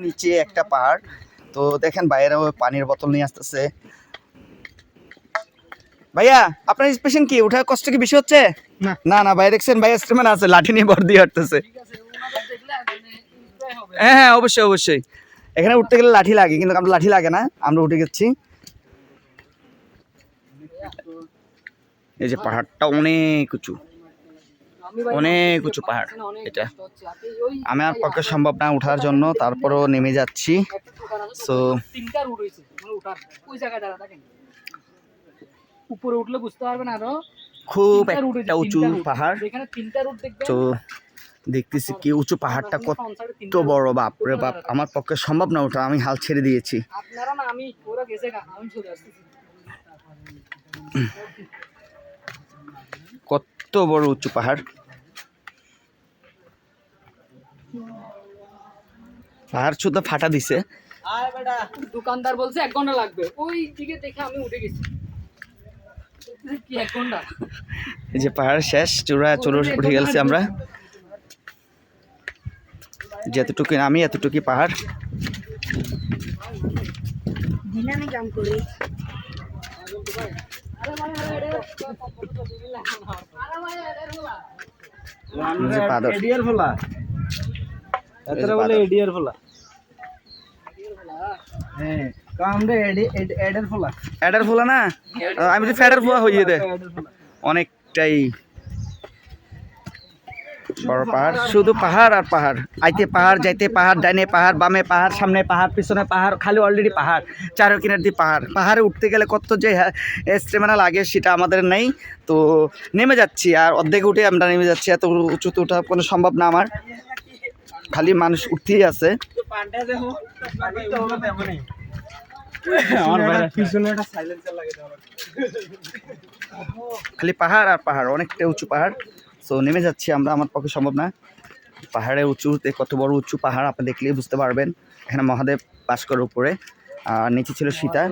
নিচে একটা পাহাড়। তো দেখেন বাইরে পানির বোতল নিয়ে আসতেছে। ভাইয়া আপনার স্পেশন কি ওঠার কষ্ট কি বেশি হচ্ছে? না না ভাই দেখছেন ভাই স্ট্রেমান আছে লাঠি নিয়ে ভর দিয়ে হাঁটতেছে। হ্যাঁ হ্যাঁ অবশ্যই অবশ্যই, এখানে উঠতে গেলে লাঠি লাগে কিন্তু আমরা লাঠি লাগে না, আমরা উঠে গেছি। এই যে পাহাড়টা অনেক উঁচু, অনেক উঁচু পাহাড়। এটা আমার পক্ষে সম্ভব না ওঠার জন্য, তারপরও নেমে যাচ্ছি। সো উপরে উঠলে বুঝতে পারবেন আরো খুব একটা উঁচু পাহাড়। তো দেখতেছি কি উঁচু পাহাড়টা কত বড়, বাপ রে বাপ, আমার পক্ষে সম্ভব না ওঠা, আমি হাল ছেড়ে দিয়েছি। আপনারা না আমি ওরা গেছে আমি চলে আসতেছি। কত বড় উঁচু পাহাড়, পাহাড় শুধু ফাটা দিছে। দোকানদার বলছে 1 ঘন্টা লাগবে, ওই দিকে দেখে আমি উঠে গেছি। কি 1 ঘন্টা? এই যে পাহাড় শেষ, চূড়া উঠে গেছি আমরা। যতটুকু আমি এতটুকু পাহাড়। এডার ফোলা না, আমি তো ফ্যাডার ফোলা হইয়ে দে। অনেকটাই বড় পাহাড়, শুধু পাহাড় আর পাহাড়, আইতে পাহাড় যাইতে পাহাড়, ডাইনে পাহাড় বামে পাহাড়, সামনে পাহাড় পিছনে পাহাড়, খালি অলরেডি পাহাড়, চারো কিনার দিয়ে পাহাড়। পাহাড়ে উঠতে গেলে কত যে স্টেমিনা লাগে সেটা আমাদের নেই। তো নেমে যাচ্ছি, আর অর্ধেক উঠে আমরা নেমে যাচ্ছি। এত উঁচুতে ওঠা কোনো সম্ভব না আমার, খালি মানুষ উঠতেই আছে। খালি পাহাড় আর পাহাড়, অনেকটা উঁচু পাহাড়। সো নেমে যাচ্ছি আমরা, আমার পক্ষে সম্ভব না। পাহাড়ে উঁচুতে কত বড় উঁচু পাহাড় আপনি দেখলেই বুঝতে পারবেন। এখানে মহাদেব বাস করে উপরে, আর নিচে ছিল সীতা।